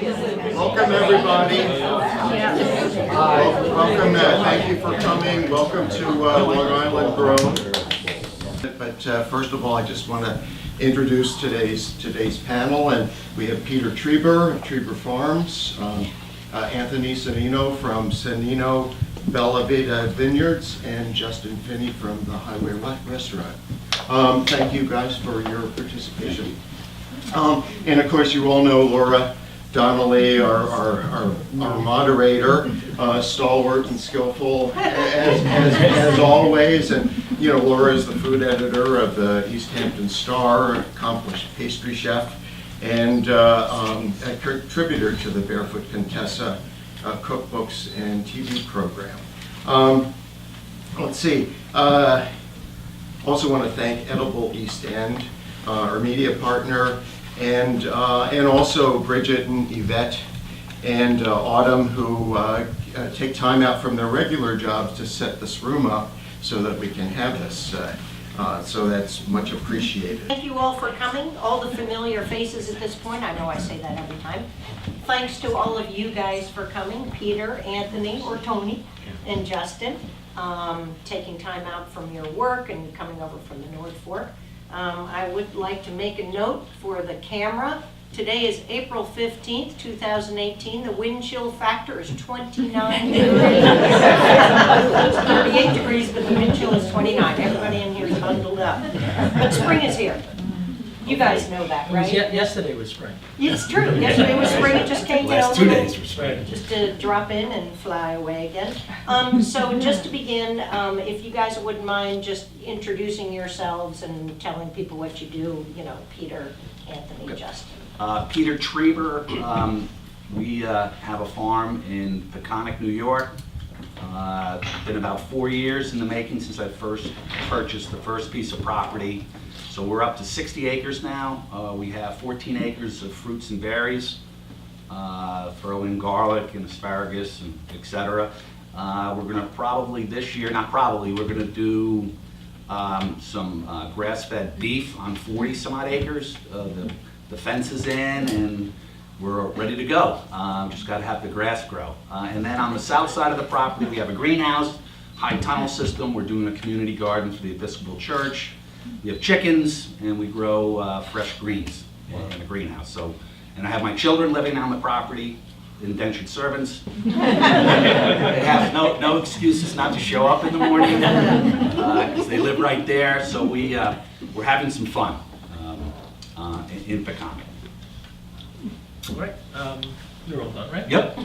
Welcome, everybody. Welcome. Thank you for coming. Welcome to Long Island Grove. But first of all, I just want to introduce today's panel, and we have Peter Treiber of Treiber Farms, Anthony Sannino from Sannino Vita Vineyards, and Justin Finney from the Highway Restaurant. Thank you guys for your participation. And of course, you all know Laura Donnelly, our moderator, stalwart and skillful as always. And you know, Laura is the food editor of the East Hampton Star, accomplished pastry chef, and a contributor to the Barefoot Contessa cookbooks and TV program. Let's see. Also want to thank Edible East End, our media partner, and also Bridget and Yvette and Autumn, who take time out from their regular jobs to set this room up so that we can have this. So that's much appreciated. Thank you all for coming. All the familiar faces at this point. I know I say that every time. Thanks to all of you guys for coming. Peter, Anthony, or Tony, and Justin, taking time out from your work and coming over from the North Fork. I would like to make a note for the camera. Today is April 15th, 2018. The wind chill factor is 29 degrees. It's 38 degrees, but the wind chill is 29. Everybody in here is bundled up. But spring is here. You guys know that, right? Yesterday was spring. It's true. Yesterday was spring. It just came down. Last 2 days were spring. Just to drop in and fly away again. So just to begin, if you guys wouldn't mind just introducing yourselves and telling people what you do, you know, Peter, Anthony, Justin. Peter Treiber. We have a farm in Peconic, New York. Been about 4 years in the making since I first purchased the first piece of property. So we're up to 60 acres now. We have 14 acres of fruits and berries. Throw in garlic and asparagus and etc. We're going to probably this year, not probably, we're going to do some grass-fed beef on 40 some odd acres. The fence is in and we're ready to go. Just got to have the grass grow. And then on the south side of the property, we have a greenhouse, high tunnel system. We're doing a community garden for the Episcopal Church. We have chickens, and we grow fresh greens in a greenhouse. So, and I have my children living on the property, indentured servants. They have no excuses not to show up in the morning because they live right there. So we're having some fun in Peconic. All right. You're all done, right? Yep.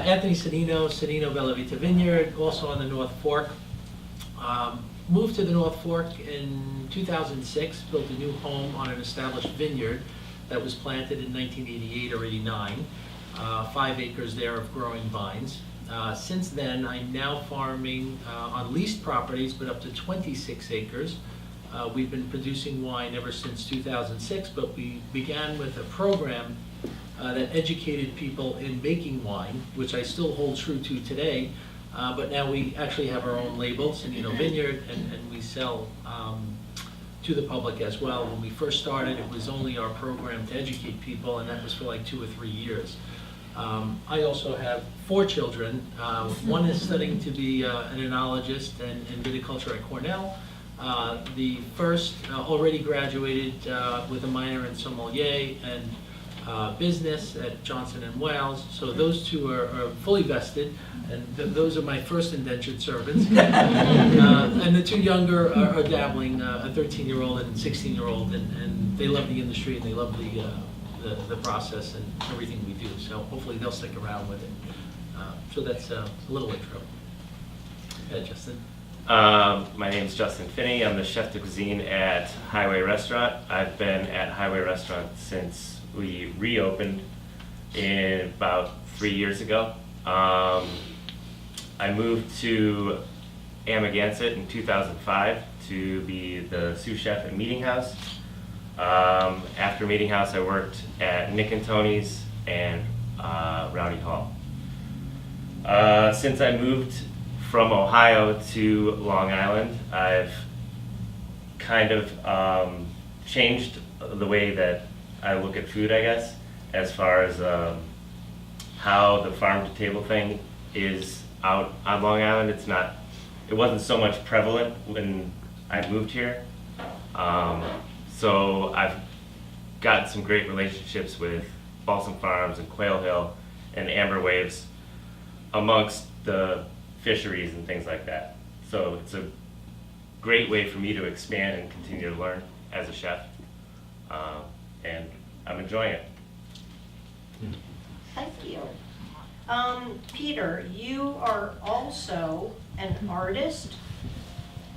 Anthony Sannino Bella Vita Vineyard, also on the North Fork. Moved to the North Fork in 2006, built a new home on an established vineyard that was planted in 1988 or 89. 5 acres there of growing vines. Since then, I'm now farming on leased properties, but up to 26 acres. We've been producing wine ever since 2006, but we began with a program that educated people in making wine, which I still hold true to today. But now we actually have our own label, Sannino Vineyard, and we sell to the public as well. When we first started, it was only our program to educate people, and that was for like 2 or 3 years. I also have 4 children. One is studying to be an enologist and viticulture at Cornell. The first already graduated with a minor in sommelier and business at Johnson & Wales. So those 2 are fully vested, and those are my first indentured servants. And the 2 younger are dabbling, a 13-year-old and 16-year-old, and they love the industry and they love the process and everything we do. So hopefully they'll stick around with it. So that's a little intro. Justin. My name's Justin Finney. I'm the chef de cuisine at Highway Restaurant. I've been at Highway Restaurant since we reopened in about 3 years ago. I moved to Amagansett in 2005 to be the sous chef at Meeting House. After Meeting House, I worked at Nick and Tony's and Rowdy Hall. Since I moved from Ohio to Long Island, I've kind of changed the way that I look at food, I guess, as far as how the farm to table thing is out on Long Island. It wasn't so much prevalent when I moved here. So I've got some great relationships with Balsam Farms and Quail Hill and Amber Waves amongst the fisheries and things like that. So it's a great way for me to expand and continue to learn as a chef. And I'm enjoying it. Thank you. Peter, you are also an artist.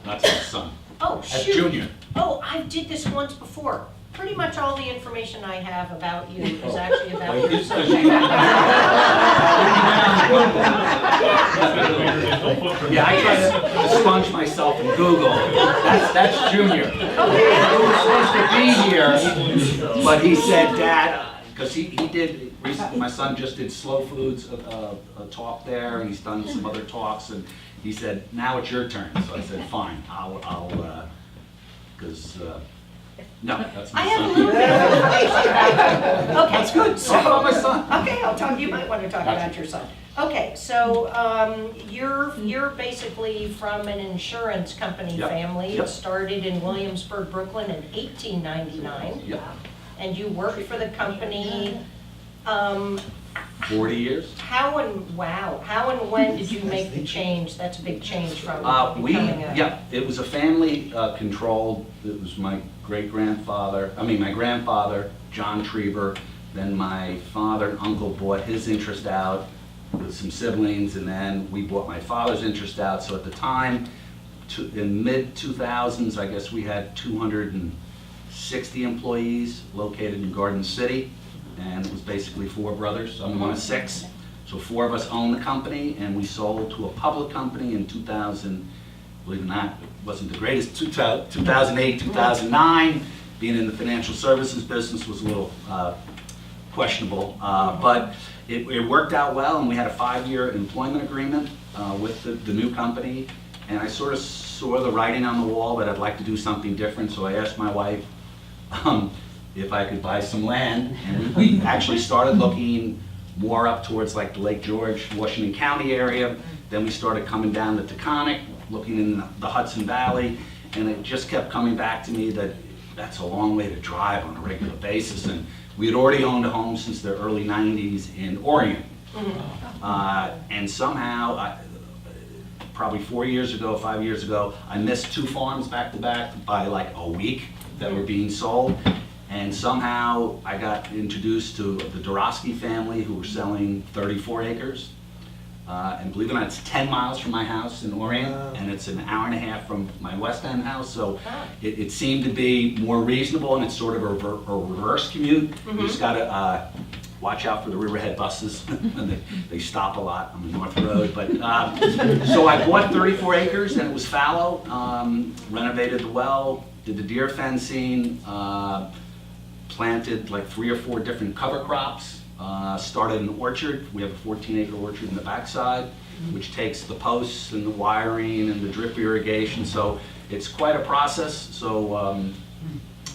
That's my son. Oh, As shoot. junior. Oh, I did this once before. Pretty much all the information I have about you is actually about Well, your it's son. 'cause you- Yeah, I try to sponge myself in Google. That's Junior. He was supposed to be here, but he said, Dad, because he did, recently, my son just did Slow Foods, a talk there, and he's done some other talks, and he said, now it's your turn. So I said, fine, because, no, that's I my have a son. little bit of information about you. Okay. That's good. Talk about my son. Okay, I'll talk, you might want to talk Gotcha. about your son. Okay, so you're basically from an insurance company Yep, family. yep. It started in Williamsburg, Brooklyn in 1899. Yep, And you worked for the company, 40 years. how and when did you make the change? That's a big change from becoming a... Yeah, it was a family controlled, it was my my grandfather, John Treiber, then my father and uncle bought his interest out with some siblings, and then we bought my father's interest out. So at the time, in mid-2000s, I guess we had 260 employees located in Garden City, and it was basically 4 brothers. I'm one of 6. So 4 of us owned the company, and we sold to a public company in 2000. Believe it or not, it wasn't the greatest. 2008, 2009, being in the financial services business was a little questionable, but it worked out well, and we had a 5-year employment agreement with the new company, and I sort of saw the writing on the wall that I'd like to do something different, so I asked my wife if I could buy some land, and we actually started looking more up towards like the Lake George, Washington County area. Then we started coming down the Peconic, looking in the Hudson Valley, and it just kept coming back to me that that's a long way to drive on a regular basis. And we had already owned a home since the early 90s in Oregon. And somehow, probably 4 years ago, 5 years ago, I missed 2 farms back to back by like a week that were being sold. And somehow I got introduced to the Dorosky family, who were selling 34 acres. And believe it or not, it's 10 miles from my house in Orion, and it's an hour and a half from my West End house. So it seemed to be more reasonable, and it's sort of a reverse commute. You just gotta watch out for the Riverhead buses. And they stop a lot on the North Road. But so I bought 34 acres, and it was fallow. Renovated the well, did the deer fencing, planted like 3 or 4 different cover crops. Started an orchard. We have a 14-acre orchard in the backside, which takes the posts and the wiring and the drip irrigation. So it's quite a process. So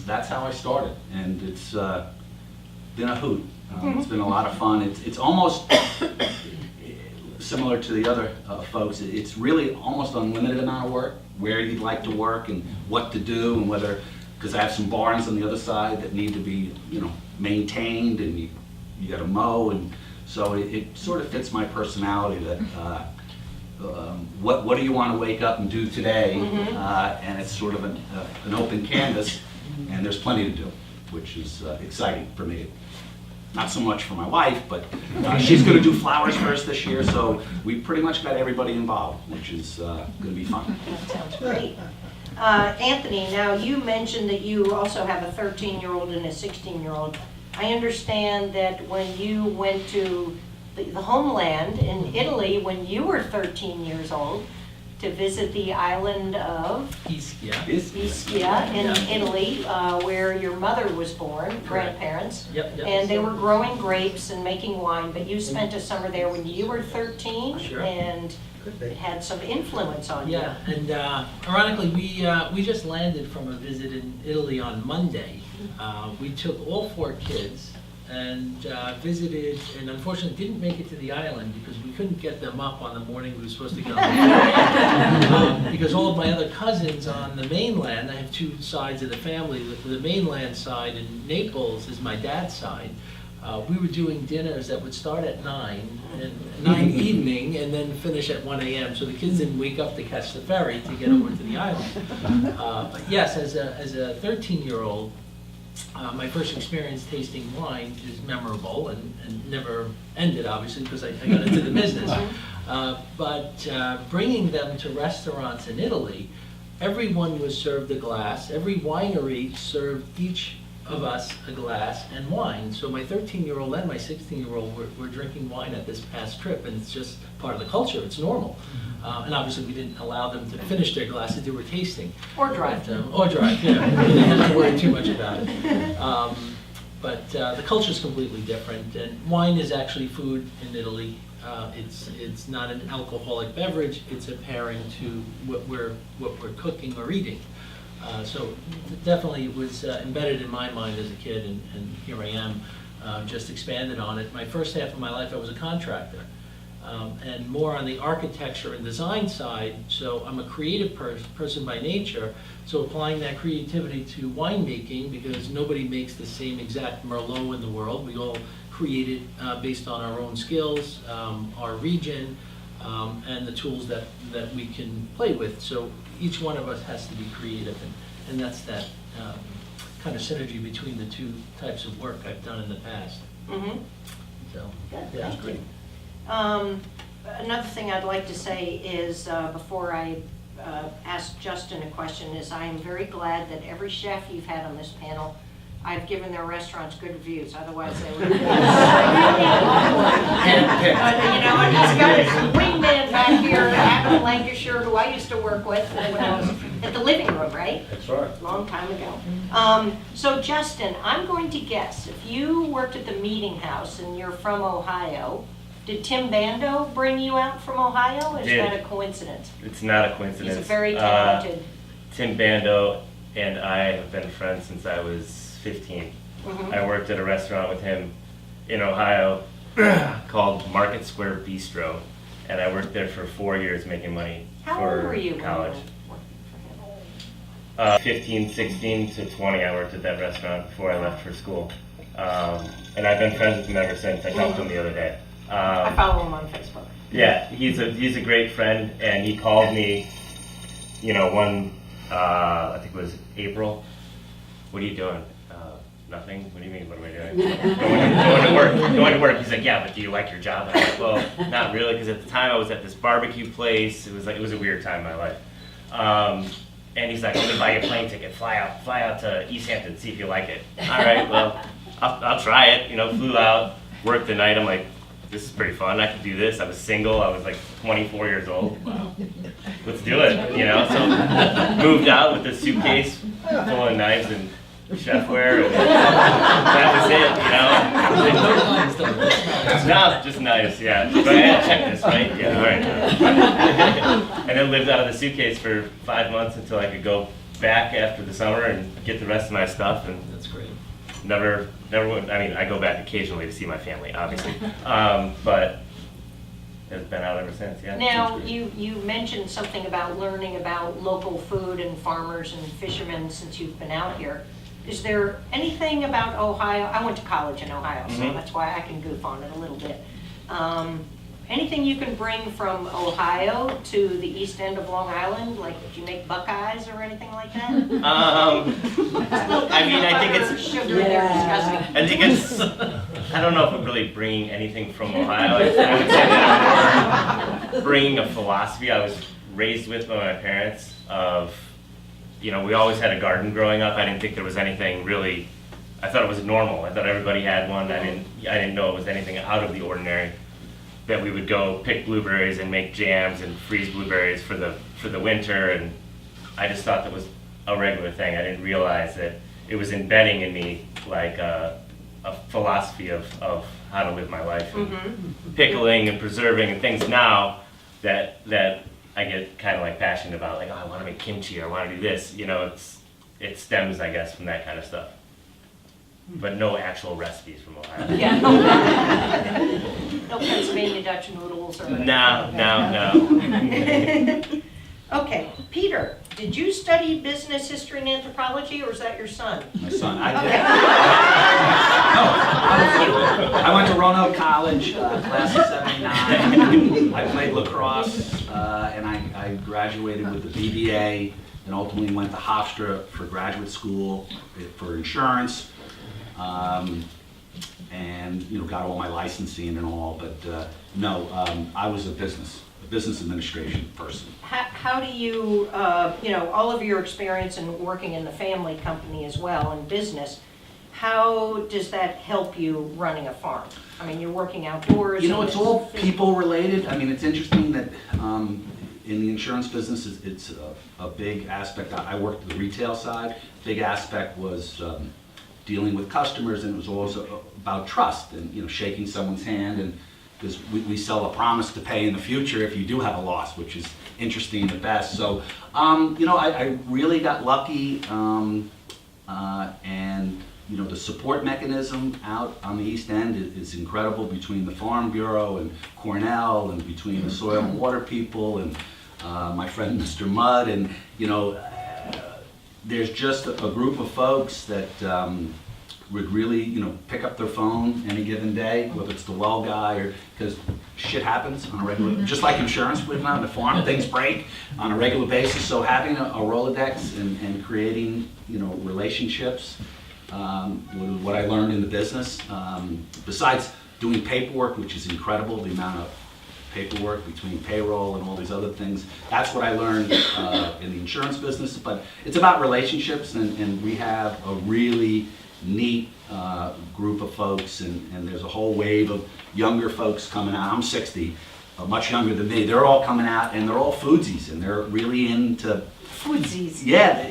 that's how I started, and it's been a hoot. It's been a lot of fun. It's almost similar to the other folks. It's really almost unlimited amount of work, where you'd like to work and what to do, and whether, because I have some barns on the other side that need to be, maintained, and you got to mow, and so it sort of fits my personality that what do you want to wake up and do today, and it's sort of an open canvas, and there's plenty to do, which is exciting for me. Not so much for my wife, but she's going to do flowers for us this year, so we pretty much got everybody involved, which is going to be fun. That sounds great. Anthony, now you mentioned that you also have a 13-year-old and a 16-year-old. I understand that when you went to the homeland in Italy when you were 13 years old to visit the island of Ischia in Italy, where your mother was born, grandparents. Yep. And they were growing grapes and making wine, but you spent a summer there when you were 13, Sure. and it had some influence on you. Yeah, and ironically, we just landed from a visit in Italy on Monday, We took all 4 kids and visited, and unfortunately didn't make it to the island because we couldn't get them up on the morning we were supposed to go. Because all of my other cousins on the mainland, I have 2 sides of the family. The mainland side in Naples is my dad's side. We were doing dinners that would start at 9 evening and then finish at 1 a.m. So the kids didn't wake up to catch the ferry to get over to the island. But yes, as a 13-year-old, my first experience tasting wine is memorable and never ended, obviously, because I got into the business. But bringing them to restaurants in Italy, everyone was served a glass. Every winery served each of us a glass and wine. So my 13-year-old and my 16-year-old were drinking wine at this past trip, and it's just part of the culture. It's normal. And obviously, we didn't allow them to finish their glasses. They were tasting. Or drive. Or drive, yeah. They didn't have to worry too much about it. But the culture is completely different. And wine is actually food in Italy. It's not an alcoholic beverage. It's a pairing to what we're cooking or eating. So definitely it was embedded in my mind as a kid, and here I am, just expanded on it. My first half of my life, I was a contractor. And more on the architecture and design side. So I'm a creative person by nature. So applying that creativity to winemaking, because nobody makes the same exact Merlot in the world. We all create it based on our own skills, our region, and the tools that we can play with. So each one of us has to be creative, and that's that kind of synergy between the 2 types of work I've done in the past. Mm-hmm. So, Good, yeah, thank great. you. Another thing I'd like to say is, before I ask Justin a question, is I am very glad that every chef you've had on this panel, I've given their restaurants good reviews, otherwise they would have you know, and he's got his wingman back here, Adam Lancashire, who I used to work with when I was at the living room, right? That's right. Long time ago. So Justin, I'm going to guess, if you worked at the Meeting House and you're from Ohio, did Tim Bando bring you out from Ohio? Is that a coincidence? It's not a coincidence. He's a very talented. Tim Bando and I have been friends since I was 15. Mhm. I worked at a restaurant with him in Ohio called Market Square Bistro, and I worked there for 4 years making money How for old were you college. when you worked for him? 15, 16 to 20, I worked at that restaurant before I left for school. And I've been friends with him ever since. I talked to him the other day. I follow him on Facebook. Yeah, he's a great friend, and he called me, you know, I think it was April. What are you doing? Nothing. What do you mean? What am I doing? going to work. Going to work. He's like, yeah, but do you like your job? And I'm like, well, not really, because at the time I was at this barbecue place. It was a weird time in my life. And he's like, let me buy you a plane ticket. Fly out to East Hampton, see if you like it. All right, well, I'll try it. You know, flew out, worked the night. I'm like, this is pretty fun. I could do this. I was single. I was like 24 years old. Wow. Let's do it, you know? So moved out with a suitcase full of knives and chefware. And that was it, you know? No, just knives, yeah. But I had to check this, right? Yeah, all right. And then lived out of the suitcase for 5 months until I could go back after the summer and get the rest of my stuff. And That's great. never went. I mean, I go back occasionally to see my family, obviously, but it's been out ever since. Yeah. Now, you mentioned something about learning about local food and farmers and fishermen since you've been out here. Is there anything about Ohio? I went to college in Ohio, so Mhm. that's why I can goof on it a little bit. Anything you can bring from Ohio to the east end of Long Island? Like, did you make Buckeyes or anything like that? I mean, I think it's. Sugar in there, disgusting. I think it's. I don't know if I'm really bringing anything from Ohio. I would say that I'm more bringing a philosophy I was raised with by my parents. Of, you know, we always had a garden growing up. I didn't think there was anything really. I thought it was normal. I thought everybody had one. I didn't know it was anything out of the ordinary. That we would go pick blueberries and make jams and freeze blueberries for the winter, and I just thought that was a regular thing. I didn't realize that it was embedding in me like a philosophy of how to live my life, and pickling and preserving and things now that I get kind of like passionate about, like, oh, I want to make kimchi or I want to do this. You know, it stems, I guess, from that kind of stuff. but no actual recipes from Ohio. Yeah. No Pennsylvania Dutch noodles or? No. Okay, Peter, did you study business history and anthropology, or is that your son? My son, I Okay. did. I went to Roanoke College, class of '79. I played lacrosse, and I graduated with a BBA, and ultimately went to Hofstra for graduate school for insurance, and got all my licensing and all. But no, I was a business administration person. How do you, all of your experience in working in the family company as well in business, how does that help you running a farm? I mean, you're working outdoors. It's all people related. I mean, it's interesting that in the insurance business, it's a big aspect. I worked the retail side. Big aspect was dealing with customers, and it was also about trust and shaking someone's hand, and because we sell a promise to pay in the future if you do have a loss, which is interesting at best. So, I really got lucky, and the support mechanism out on the East End is incredible between the Farm Bureau and Cornell, and between the soil and water people and my friend Mr. Mudd, and there's just a group of folks that would really, pick up their phone any given day, whether it's the well guy or, because shit happens on a regular, just like insurance with on the farm, things break on a regular basis. So having a Rolodex and creating, relationships, what I learned in the business, besides doing paperwork, which is incredible, the amount of paperwork between payroll and all these other things. That's what I learned in the insurance business, but it's about relationships, and we have a really neat group of folks, and there's a whole wave of younger folks coming out. I'm 60, much younger than me. They're all coming out, and they're all foodsies, and they're really into Foodsies. Yeah,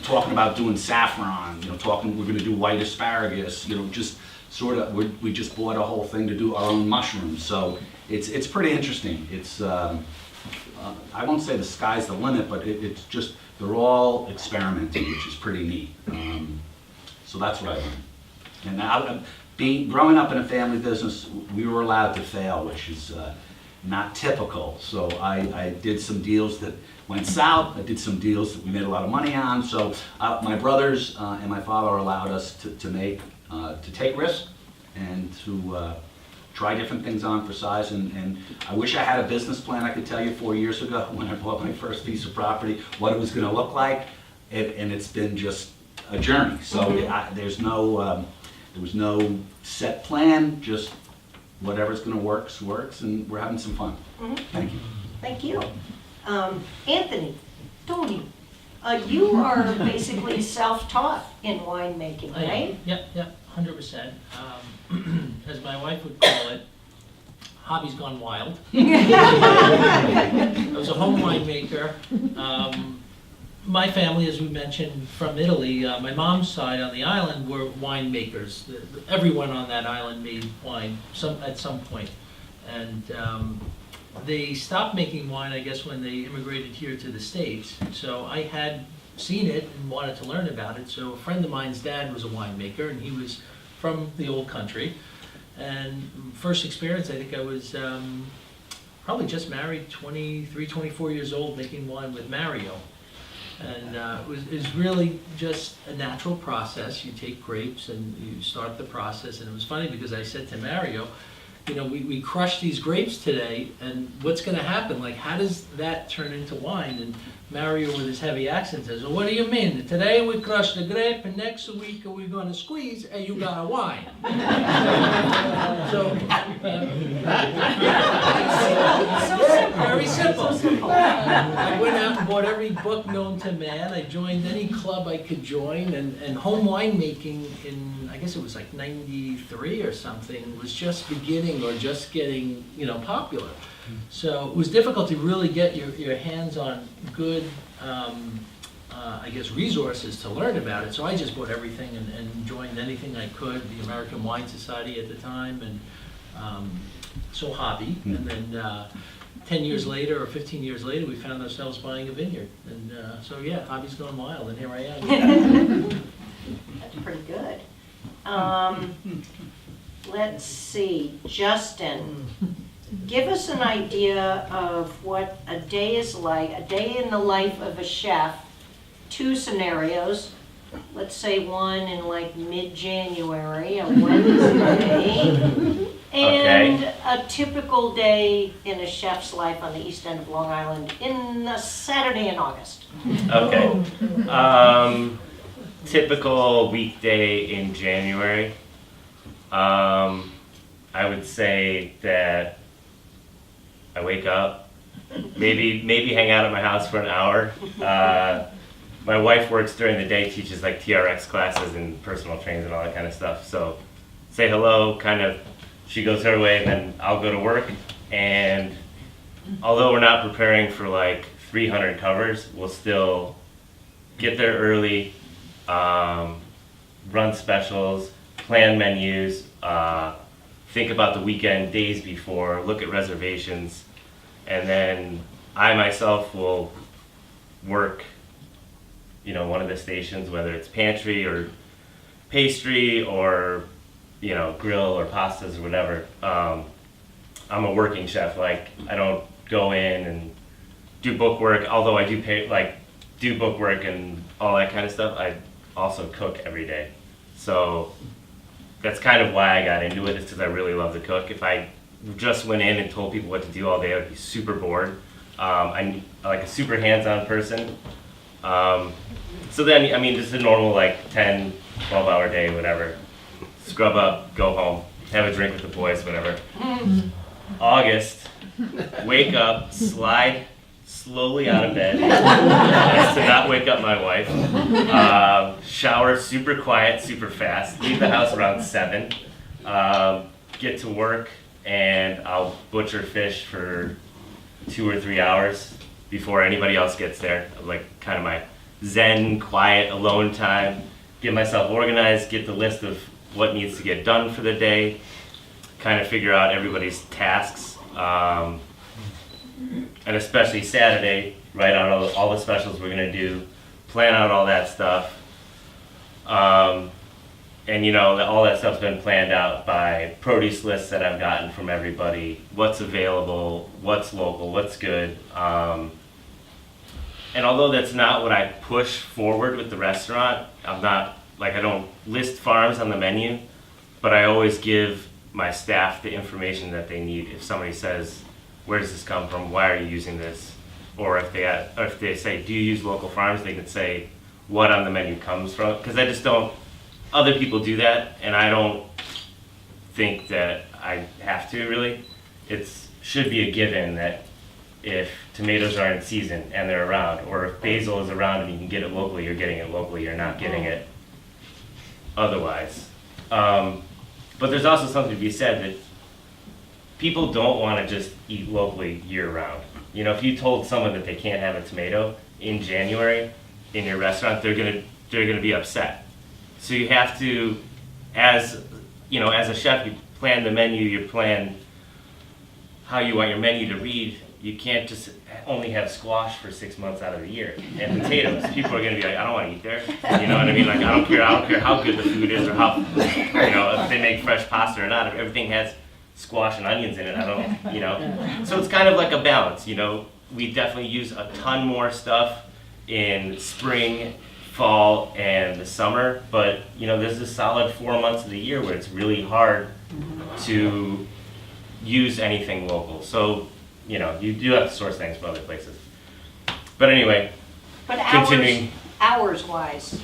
talking about doing saffron, talking we're going to do white asparagus, just sort of, we just bought a whole thing to do our own mushrooms. So it's pretty interesting. It's I won't say the sky's the limit, but it's just, they're all experimenting, which is pretty neat. So that's what I learned. And growing up in a family business, we were allowed to fail, which is not typical. So I did some deals that went south. I did some deals that we made a lot of money on. So my brothers and my father allowed us to take risks and to try different things on for size. And I wish I had a business plan I could tell you 4 years ago when I bought my first piece of property, what it was going to look like. And it's been just a journey. So there was no set plan, just whatever's going to works, and we're having some fun. Thank you. Thank you. Anthony, Tony, you are basically self-taught in winemaking, right? Yep, 100%. As my wife would call it, hobby's gone wild. I was a home winemaker. My family, as we mentioned, from Italy, my mom's side on the island were winemakers. Everyone on that island made wine at some point. And they stopped making wine, I guess, when they immigrated here to the States. So I had seen it and wanted to learn about it. So a friend of mine's dad was a winemaker, and he was from the old country. And first experience, I think I was probably just married, 23, 24 years old, making wine with Mario. And it was really just a natural process. You take grapes and you start the process. And it was funny because I said to Mario, we crush these grapes today, and what's going to happen? Like, how does that turn into wine? And Mario, with his heavy accent, says, well, what do you mean? Today we crush the grape, and next week we're going to squeeze, and you got a wine. So, very simple. I went out and bought every book known to man. I joined any club I could join, and home winemaking in, I guess it was like 93 or something, was just beginning or just getting, popular. So it was difficult to really get your hands on good, I guess, resources to learn about it. So I just bought everything and joined anything I could, the American Wine Society at the time, and so hobby. And then 10 years later or 15 years later, we found ourselves buying a vineyard. And so yeah, hobby's gone wild, and here I am. That's pretty good. Let's see, Justin, give us an idea of what a day is like, a day in the life of a chef. 2 scenarios. Let's say one in like mid-January, a Wednesday. And a typical day in a chef's life on the east end of Long Island in a Saturday in August. Okay. Typical weekday in January. I would say that I wake up, maybe hang out at my house for an hour. My wife works during the day, teaches like TRX classes and personal trains and all that kind of stuff. So say hello, kind of, she goes her way, and then I'll go to work. And although we're not preparing for like 300 covers, we'll still get there early, run specials, plan menus, think about the weekend days before, look at reservations, and then I myself will work, you know, one of the stations, whether it's pantry or pastry or, you know, grill or pastas or whatever. I'm a working chef. Like, I don't go in and do book work, although I do book work and all that kind of stuff. I also cook every day. So that's kind of why I got into it, is because I really love to cook. If I just went in and told people what to do all day, I would be super bored. I'm like a super hands-on person. So then, I mean, just a normal like 10, 12-hour day, whatever. Scrub up, go home, have a drink with the boys, whatever. August, wake up, slide slowly out of bed, as to not wake up my wife. Shower super quiet, super fast. Leave the house around 7. Get to work, and I'll butcher fish for 2 or 3 hours before anybody else gets there. Like kind of my zen, quiet, alone time. Get myself organized, get the list of what needs to get done for the day, kind of figure out everybody's tasks, and especially Saturday, write out all the specials we're gonna do, plan out all that stuff, and you know, all that stuff's been planned out by produce lists that I've gotten from everybody, what's available, what's local, what's good, and although that's not what I push forward with the restaurant, I don't list farms on the menu, but I always give my staff the information that they need. If somebody says, where does this come from? Why are you using this? Or if they say, do you use local farms? They can say what on the menu comes from. Because I just don't, other people do that, and I don't think that I have to really. It should be a given that if tomatoes are in season and they're around, or if basil is around and you can get it locally, you're getting it locally, you're not getting it otherwise. But there's also something to be said that people don't want to just eat locally year-round. You know, if you told someone that they can't have a tomato in January in your restaurant, they're gonna be upset. So you have to, as a chef, you plan the menu, you plan how you want your menu to read. You can't just only have squash for 6 months out of the year and potatoes. People are gonna be like, I don't want to eat there. You know what I mean? Like, I don't care how good the food is or how, if they make fresh pasta or not. If everything has squash and onions in it, I don't, So it's kind of like a balance, We definitely use a ton more stuff in spring, fall, and the summer. But, there's a solid 4 months of the year where it's really hard to use anything local. So, you do have to source things from other places. But anyway, But continuing. hours-wise,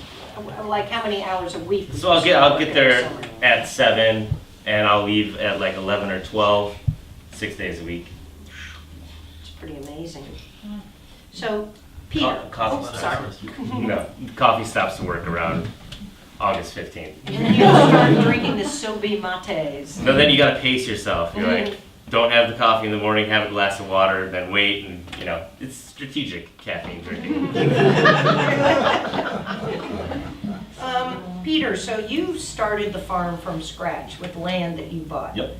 like how many hours a week? So I'll get there at 7, and I'll leave at like 11 or 12, 6 days a week. It's pretty amazing. So, Peter, Coffee sorry. No, coffee stops to work around August 15th. And then you start drinking the sobe mates. No, then you gotta pace yourself. You're like, don't have the coffee in the morning, have a glass of water, then wait, and it's strategic caffeine drinking. Peter, so you started the farm from scratch with land that you bought. Yep.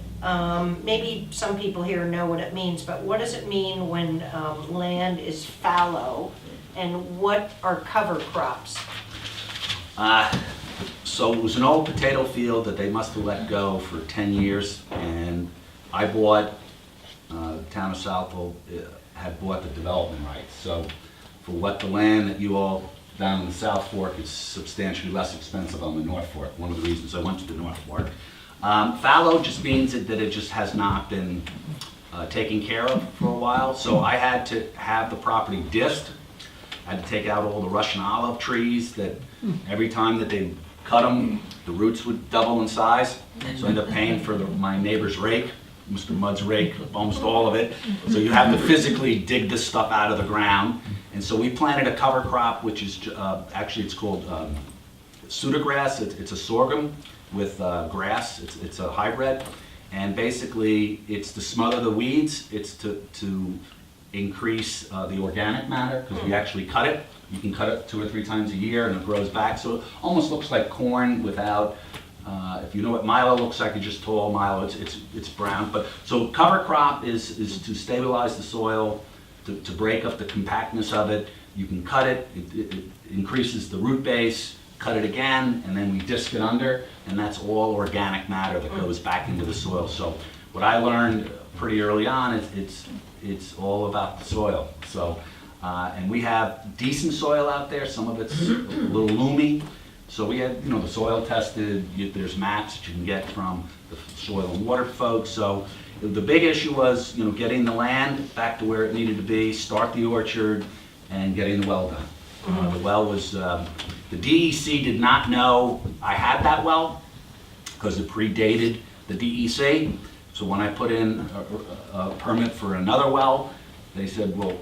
Maybe some people here know what it means, but what does it mean when land is fallow, and what are cover crops? So it was an old potato field that they must have let go for 10 years, and I bought, the town of Southwold had bought the development rights. So for what the land that you all down in the South Fork is substantially less expensive on the North Fork, one of the reasons I went to the North Fork. Fallow just means that it just has not been taken care of for a while, so I had to have the property disced. I had to take out all the Russian olive trees that every time that they cut them, the roots would double in size. So I ended up paying for my neighbor's rake, Mr. Mudd's rake, almost all of it. So you have to physically dig this stuff out of the ground. And so we planted a cover crop, which is, actually it's called pseudograss. It's a sorghum with grass. It's a hybrid. And basically, it's to smother the weeds. It's to increase the organic matter, because we actually cut it. You can cut it 2 or 3 times a year and it grows back. So it almost looks like corn without, if you know what milo looks like, it's just tall milo, it's brown. But so cover crop is to stabilize the soil, to break up the compactness of it. You can cut it, it increases the root base, cut it again, and then we disc it under, and that's all organic matter that goes back into the soil. So what I learned pretty early on is it's all about the soil. So, and we have decent soil out there. Some of it's a little loomy. So we had, the soil tested. There's maps that you can get from the soil and water folks. So the big issue was, getting the land back to where it needed to be, start the orchard, and getting the well done. The well was, the DEC did not know I had that well because it predated the DEC. So when I put in a permit for another well, they said, well,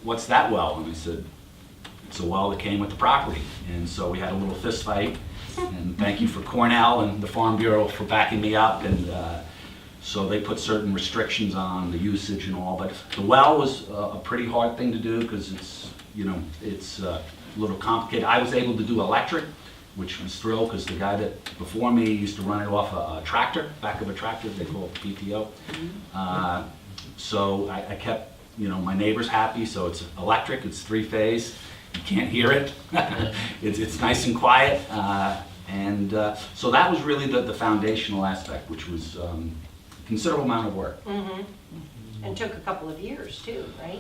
what's that well? And I said, it's a well that came with the property. And so we had a little fist fight. And thank you for Cornell and the Farm Bureau for backing me up. And so they put certain restrictions on the usage and all. But the well was a pretty hard thing to do because it's a little complicated. I was able to do electric, which was thrilled because the guy that before me used to run it off a tractor, back of a tractor, they call it PTO. So I kept my neighbors happy, so it's electric, it's 3-phase, you can't hear it, it's nice and quiet, and so that was really the foundational aspect, which was a considerable amount of work. And took a couple of years too, right?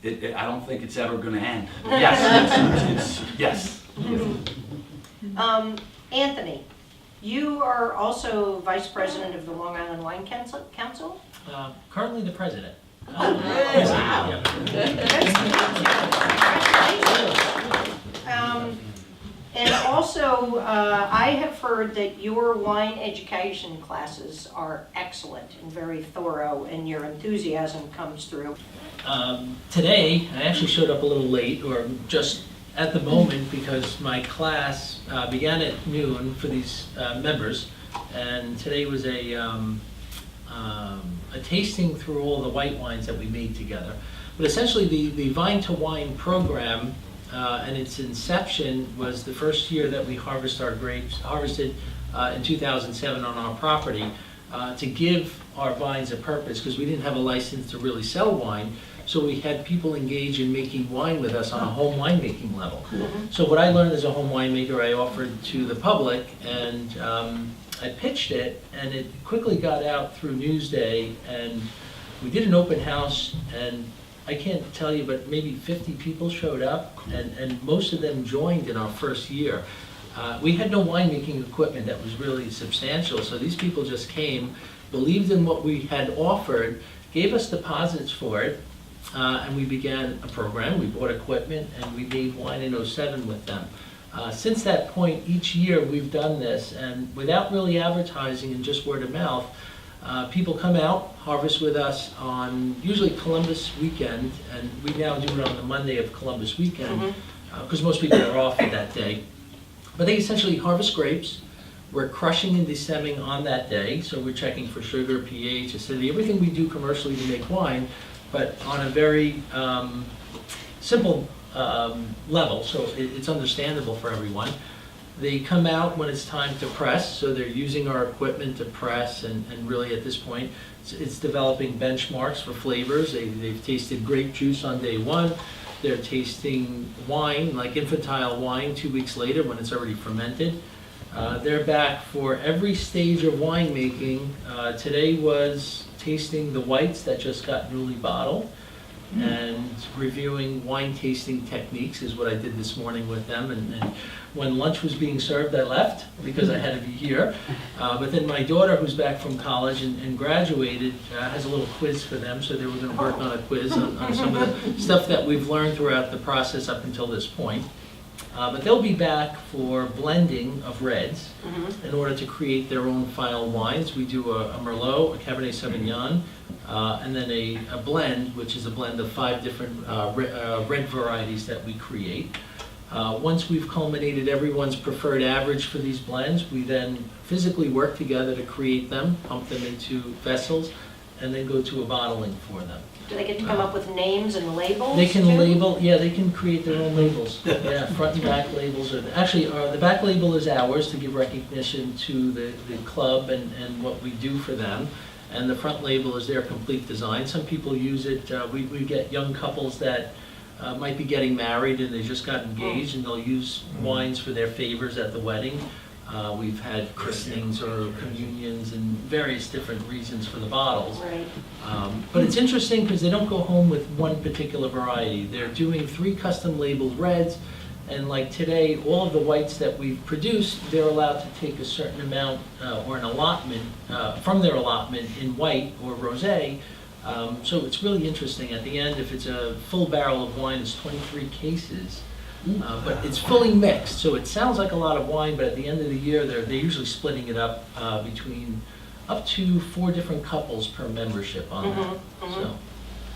I don't think it's ever going to end. Yes, yes. Anthony, you are also Vice President of the Long Island Wine Council? Currently the president. Wow. And also, I have heard that your wine education classes are excellent and very thorough, and your enthusiasm comes through. Today, I actually showed up a little late, or just at the moment, because my class began at noon for these members, and today was a tasting through all the white wines that we made together. But essentially, the Vine to Wine program and its inception was the first year that we harvested our grapes, in 2007 on our property, to give our vines a purpose, because we didn't have a license to really sell wine. So we had people engage in making wine with us on a home winemaking level. So what I learned as a home winemaker, I offered to the public, and I pitched it, and it quickly got out through Newsday, and we did an open house, and I can't tell you, but maybe 50 people showed up, and most of them joined in our first year. We had no winemaking equipment that was really substantial, so these people just came, believed in what we had offered, gave us deposits for it, and we began a program. We bought equipment, and we made wine in 2007 with them. Since that point, each year we've done this, and without really advertising and just word of mouth, people come out, harvest with us on usually Columbus weekend, and we now do it on the Monday of Columbus weekend, because most people are off that day. But they essentially harvest grapes. We're crushing and destemming on that day, so we're checking for sugar, pH, acidity, everything we do commercially to make wine, but on a very simple level, so it's understandable for everyone. They come out when it's time to press, so they're using our equipment to press, and really at this point, it's developing benchmarks for flavors. They've tasted grape juice on day one. They're tasting wine, like infantile wine, 2 weeks later when it's already fermented. They're back for every stage of winemaking. Today was tasting the whites that just got newly bottled, and reviewing wine tasting techniques is what I did this morning with them. And when lunch was being served, I left because I had to be here. But then my daughter, who's back from college and graduated, has a little quiz for them, so they were going to work on a quiz on some of the stuff that we've learned throughout the process up until this point. But they'll be back for blending of reds in order to create their own final wines. We do a Merlot, a Cabernet Sauvignon, and then a blend, which is a blend of 5 different red varieties that we create. Once we've culminated everyone's preferred average for these blends, we then physically work together to create them, pump them into vessels, and then go to a bottling for them. Do they get to come up with names and labels? They can too? label, yeah, they can create their own labels. Yeah, front and back labels are, actually, the back label is ours to give recognition to the club and what we do for them. And the front label is their complete design. Some people use it, we get young couples that might be getting married and they just got engaged, and they'll use wines for their favors at the wedding. We've had christenings or communions and various different reasons for the bottles. Right. But it's interesting because they don't go home with one particular variety. They're doing 3 custom labeled reds, and like today, all of the whites that we've produced, they're allowed to take a certain amount or an allotment from their allotment in white or rosé. So it's really interesting. At the end, if it's a full barrel of wine, it's 23 cases. But it's fully mixed, so it sounds like a lot of wine, but at the end of the year, they're usually splitting it up between up to 4 different couples per membership on that. So,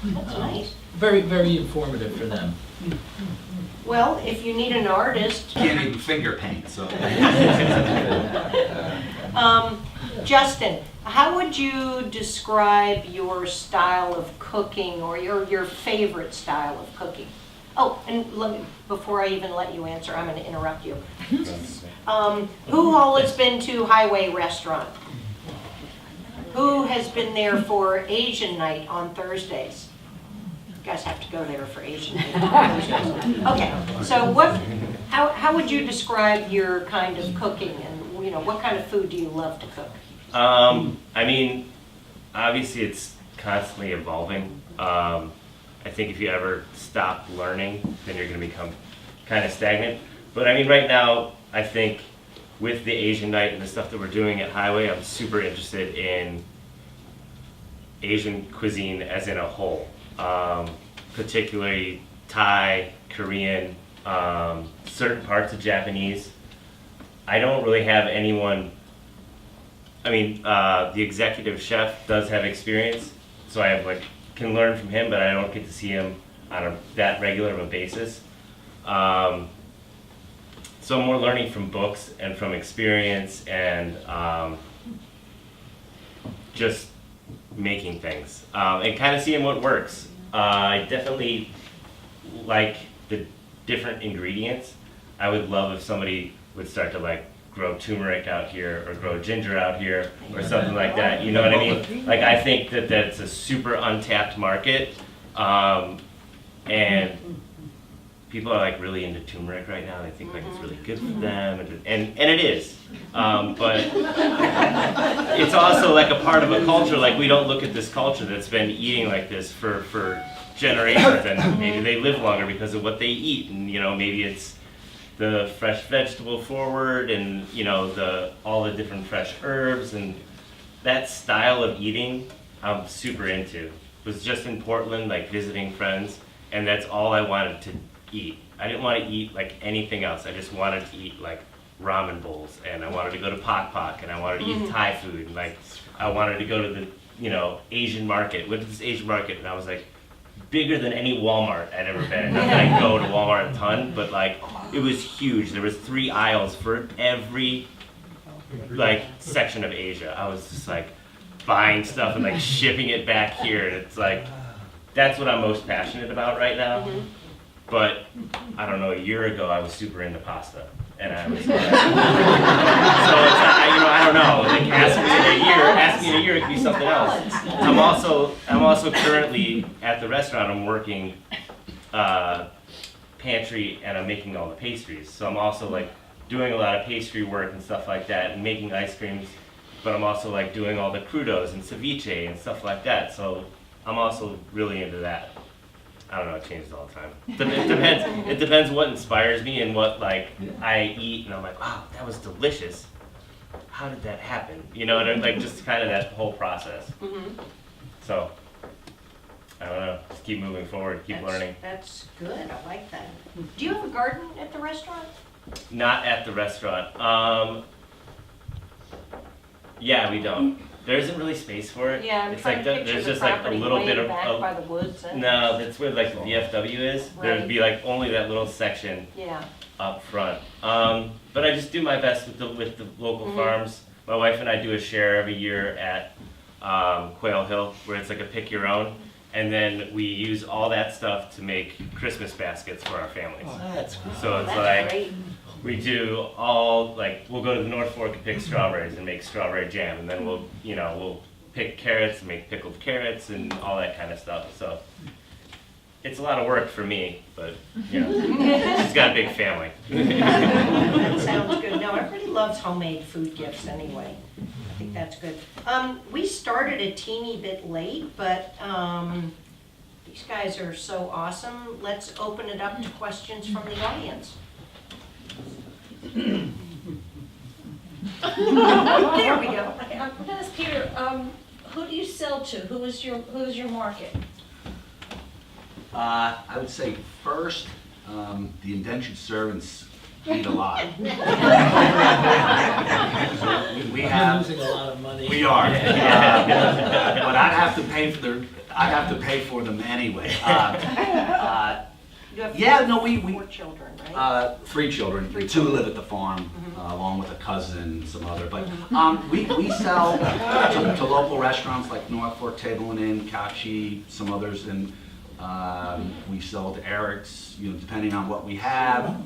That's nice. very, very informative for them. Well, if you need an artist, Can't even finger paint, so. Justin, how would you describe your style of cooking, or your favorite style of cooking? Oh, and before I even let you answer, I'm going to interrupt you. Who all has been to Highway Restaurant? Who has been there for Asian night on Thursdays? You guys have to go there for Asian night on Thursdays. Okay, so how would you describe your kind of cooking, and what kind of food do you love to cook? I mean, obviously it's constantly evolving. I think if you ever stop learning, then you're going to become kind of stagnant. But I mean, right now, I think with the Asian night and the stuff that we're doing at Highway, I'm super interested in Asian cuisine as in a whole, particularly Thai, Korean, certain parts of Japanese. I don't really have anyone, I mean, the executive chef does have experience, so I have can learn from him, but I don't get to see him on that regular of a basis. So I'm more learning from books and from experience and just making things and kind of seeing what works. I definitely like the different ingredients. I would love if somebody would start to grow turmeric out here or grow ginger out here or something like that, you know what I mean? I think that that's a super untapped market, and people are really into turmeric right now. They think it's really good for them, and it is, but it's also a part of a culture. We don't look at this culture that's been eating like this for generations, and maybe they live longer because of what they eat, and maybe it's the fresh vegetable forward, and all the different fresh herbs, and that style of eating I'm super into. Was just in Portland visiting friends, and that's all I wanted to eat. I didn't want to eat anything else. I just wanted to eat ramen bowls, and I wanted to go to Pok Pok, and I wanted to eat Thai food, and I wanted to go to the Asian market. Went to this Asian market, and I was bigger than any Walmart I'd ever been. Not that I go to Walmart a ton, but it was huge. There was 3 aisles for every section of Asia. I was just buying stuff and shipping it back here, and it's that's what I'm most passionate about right now. But I don't know, a year ago I was super into pasta, and I was so it's I don't know. Ask me in a year, it could be something else. I'm also currently at the restaurant. I'm working pantry, and I'm making all the pastries. So I'm also doing a lot of pastry work and stuff like that, and making ice creams. But I'm also like doing all the crudos and ceviche and stuff like that. So I'm also really into that. I don't know, it changes all the time. It depends. It depends what inspires me and what like I eat, and I'm like, wow, that was delicious. How did that happen? You know, and like just kind of that whole process. So I don't know. Just keep moving forward. Keep learning. That's good. I like that. Do you have a garden at the restaurant? Not at the restaurant. Yeah, we don't. There isn't really space for it. Yeah, I'm it's trying like to picture there's the just like a property little way bit of back by the woods. no. That's where like the VFW is. There would be like only that little section Yeah. up front. But I just do my best with the local farms. My wife and I do a share every year at Quail Hill, where it's like a pick your own, and then we use all that stuff to make Christmas baskets for our families. That's good. So it's That's like great. we do all like we'll go to the North Fork and pick strawberries and make strawberry jam, and then we'll pick carrots and make pickled carrots and all that kind of stuff. So it's a lot of work for me, but she's got a big family. That sounds good. No, everybody loves homemade food gifts anyway. I think that's good. We started a teeny bit late, but these guys are so awesome. Let's open it up to questions from the audience. There we go. I'm gonna ask Peter, who do you sell to? Who is your market? I would say first, the indentured servants eat a lot. We We're have, losing a lot of money. we are, but I'd have to pay for them anyway. You have Yeah, no, we 4 children, right? 3 children, 2 live at the farm, along with a cousin and some other, but we sell to local restaurants like North Fork Table and Inn, Kachi, some others, and we sell to Eric's, depending on what we have.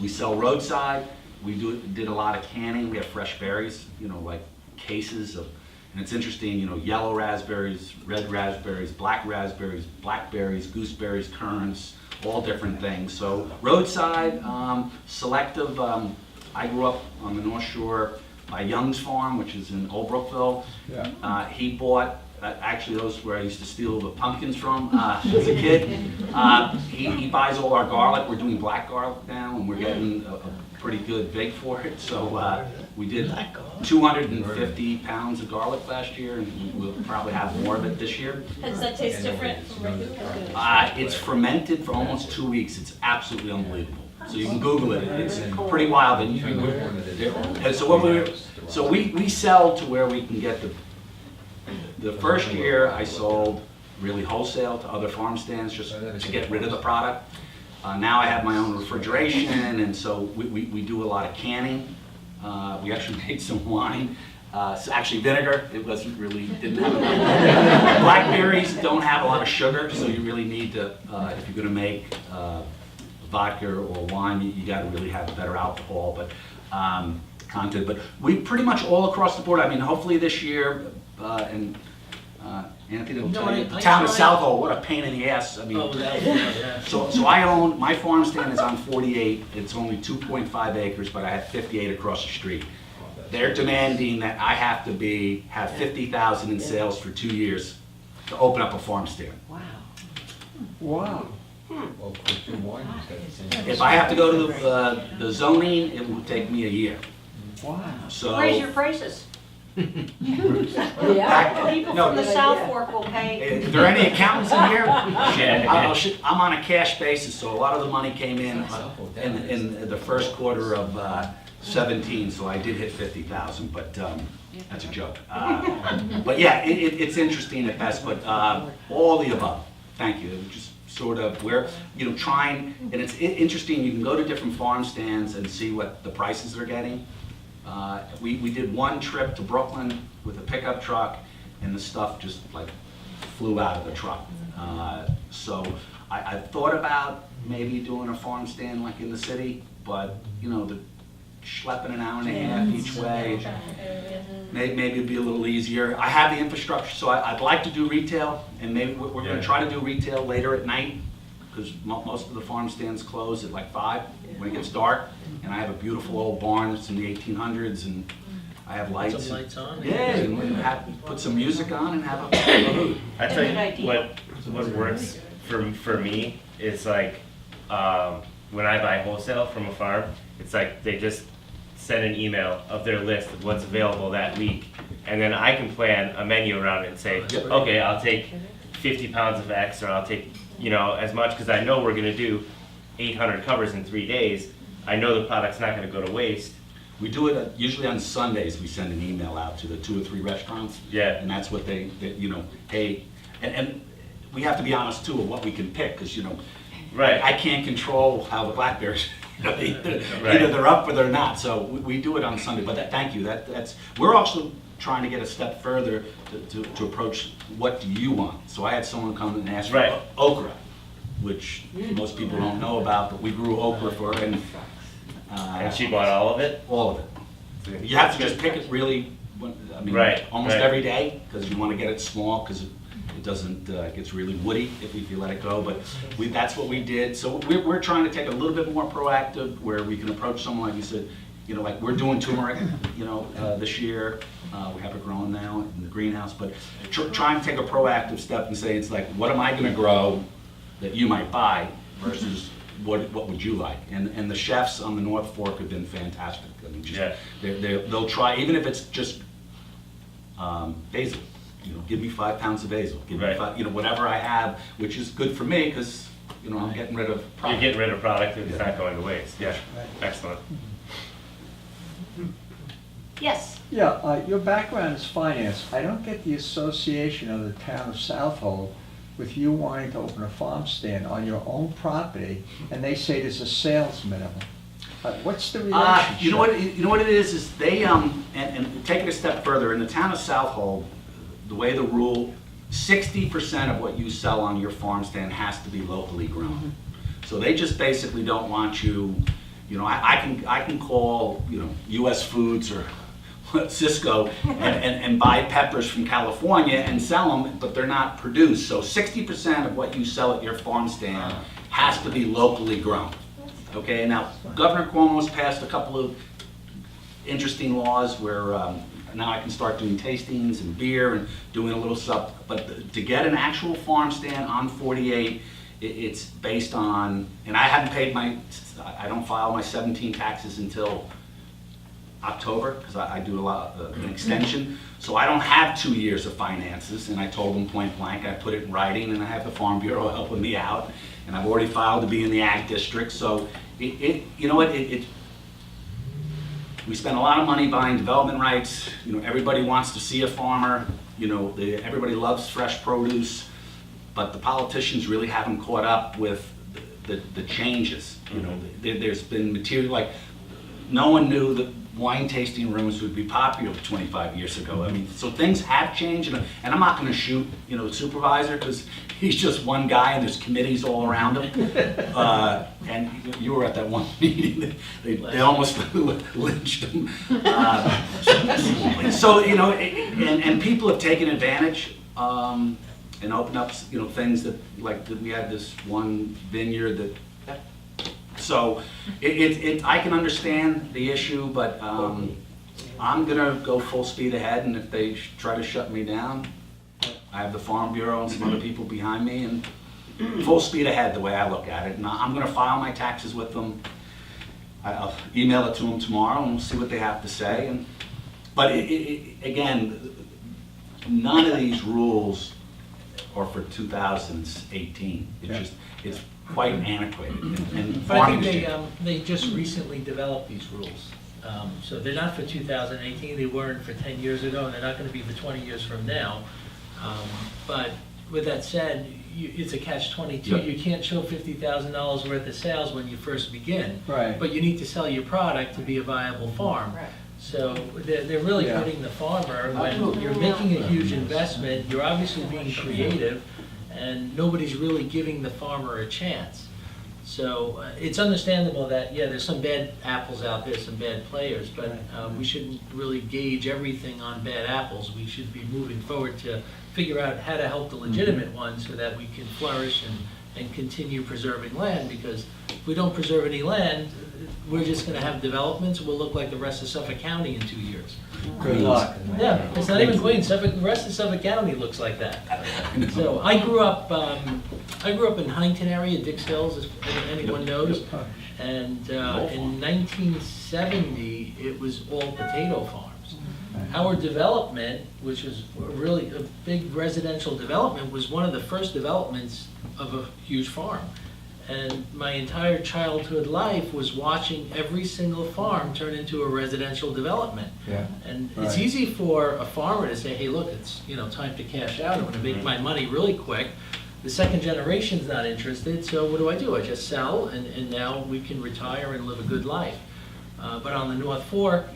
We sell roadside. We did a lot of canning. We have fresh berries, like cases of, and it's interesting, yellow raspberries, red raspberries, blackberries, gooseberries, currants, all different things. So roadside, selective. I grew up on the North Shore by Young's Farm, which is in Old Brookville. Yeah. He bought, actually those where I used to steal the pumpkins from as a kid. He buys all our garlic. We're doing black garlic now, and we're getting a pretty good big for it. So we did 250 pounds of garlic last year, and we'll probably have more of it this year. Does that taste different from regular? It's fermented for almost 2 weeks. It's absolutely unbelievable. So you can Google it. It's pretty wild. And so we sell to where we can get the first year I sold really wholesale to other farm stands just to get rid of the product. Now I have my own refrigeration, and so we do a lot of canning. We actually made some wine. So actually vinegar, it didn't have a blackberries don't have a lot of sugar, so you really need to, if you're gonna make vodka or wine, you gotta really have better alcohol, but content. But we pretty much all across the board, I mean, hopefully this year, and Anthony will tell you, the town of Southall, what a pain in the ass. I mean, so I own, my farm stand is on 48, it's only 2.5 acres, but I have 58 across the street. They're demanding that I have to have 50,000 in sales for 2 years to open up a farm stand. Wow. Wow. Well, Christian wine is that same. If I have to go to the zoning, it will take me a year. Wow. So. Raise your prices. Yeah. People No. from the South Fork will pay. Is there any accountants in here? I'm on a cash basis, so a lot of the money came in the first quarter of 17, so I did hit 50,000, but that's a joke. But yeah, it's interesting at best, but all the above. Thank you. Just sort of where, trying, and it's interesting, you can go to different farm stands and see what the prices they're getting. We did one trip to Brooklyn with a pickup truck, and the stuff just like flew out of the truck. So I thought about maybe doing a farm stand like in the city, but the schlepping an hour and a half each way, maybe it'd be a little easier. I have the infrastructure, so I'd like to do retail, and maybe we're going to try to do retail later at night. because most of the farm stands close at like 5 when it gets dark. And I have a beautiful old barn that's in the 1800s, and I have lights. Some lights on. Yeah, and we put some music on and have a hoot. I tell Good you idea. what works for me is like when I buy wholesale from a farm, it's like they just send an email of their list of what's available that week, and then I can plan a menu around it and say, okay, I'll take 50 pounds of X, or I'll take as much, because I know we're going to do 800 covers in 3 days. I know the product's not going to go to waste. We do it usually on Sundays. We send an email out to the 2 or 3 restaurants. Yeah. And that's what they hey, and we have to be honest too of what we can pick, because Right. I can't control how the blackberries, either Right. they're up or they're not. So we do it on Sunday. But thank you. We're also trying to get a step further to approach what do you want. So I had someone come and ask for Right. okra, which most people don't know about, but we grew okra for and she bought all of it. all of it. You have to just pick it really, Right, almost right. every day, because you want to get it small, because it doesn't, it gets really woody if you let it go, but that's what we did. So we're trying to take a little bit more proactive, where we can approach someone, like you said, like we're doing turmeric, this year. We have it growing now in the greenhouse, but trying to take a proactive step and say, it's like, what am I going to grow that you might buy versus what would you like? And the chefs on the North Fork have been fantastic. I mean, they'll try, even if it's just basil. Give me 5 pounds of basil. Give me Right. 5, whatever I have, which is good for me, because I'm getting rid of You're product. getting rid of product and it's not going to waste. Yeah, excellent. Yes, Your background is finance. I don't get the association of the town of Southold with you wanting to open a farm stand on your own property, and they say there's a sales minimum. What's the relationship? You know what it is they, and take it a step further, in the town of Southold, the way the rule, 60% of what you sell on your farm stand has to be locally grown. So they just basically don't want you, I can call, US Foods or Cisco and buy peppers from California and sell them, but they're not produced. So 60% of what you sell at your farm stand has to be locally grown. Okay, now Governor Cuomo's passed a couple of interesting laws where now I can start doing tastings and beer and doing a little stuff, but to get an actual farm stand on 48, it's based on, and I haven't paid I don't file my 17 taxes until October, because I do a lot of an extension, so I don't have 2 years of finances, and I told them point blank, I put it in writing, and I have the Farm Bureau helping me out, and I've already filed to be in the Ag District, so we spend a lot of money buying development rights. Everybody wants to see a farmer. Everybody loves fresh produce, but the politicians really haven't caught up with the changes. There's been material, like no one knew that wine tasting rooms would be popular 25 years ago. I mean, so things have changed, and I'm not going to shoot, the supervisor, because he's just one guy and there's committees all around him. And you were at that one meeting, they almost lynched him. So, and people have taken advantage and opened up, things that, like we had this one vineyard that, so I can understand the issue, but I'm gonna go full speed ahead, and if they try to shut me down, I have the Farm Bureau and some other people behind me, and full speed ahead the way I look at it. And I'm gonna file my taxes with them. I'll email it to them tomorrow, and we'll see what they have to say. But again, none of these rules are for 2018. It's quite antiquated. And But I farming think is- they just recently developed these rules. So they're not for 2018, they weren't for 10 years ago, and they're not gonna be for 20 years from now. But with that said, it's a catch-22. Yeah. You can't show $50,000 worth of sales when you first begin. Right. But you need to sell your product to be a viable farm. Right. So they're really Yeah. hurting the farmer when you're making a huge investment, you're obviously being creative, and nobody's really giving the farmer a chance. So it's understandable that, yeah, there's some bad apples out there, some bad players, but we shouldn't really gauge everything on bad apples. We should be moving forward to figure out how to help the legitimate ones so that we can flourish and continue preserving land, because if we don't preserve any land, we're just gonna have developments, we'll look like the rest of Suffolk County in 2 years. Good luck. Yeah, it's not even Queens, Suffolk, the rest of Suffolk County looks like that. So I grew up in Huntington area, Dix Hills, as anyone knows. And in 1970, it was all potato farms. Our development, which was really a big residential development, was one of the first developments of a huge farm. And my entire childhood life was watching every single farm turn into a residential development. Yeah. And it's Right. easy for a farmer to say, hey, look, it's, time to cash out, I'm gonna make my money really quick. The second generation's not interested, so what do? I just sell, and now we can retire and live a good life. But on the North Fork,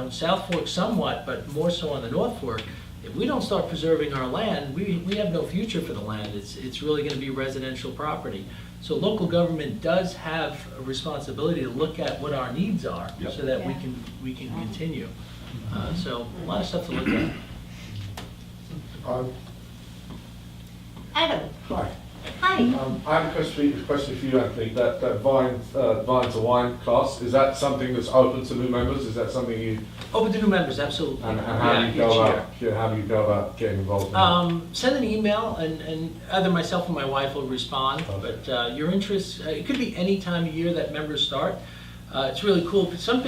South Fork somewhat, but more so on the North Fork, if we don't start preserving our land, we have no future for the land. It's really gonna be residential property. So local government does have a responsibility to look at what our needs are, so that we can continue. So a lot of stuff to look at. Adam, Hi. hi. I have a question for you, Anthony. That Vine to Wine class, is that something that's open to new members? Is that something you, Open to new members, absolutely. and how do you each go year. about, how do you go about getting involved in that? Send an email, and either myself or my wife will respond. Okay. But your interest, it could be any time of year that members start. It's really cool. Some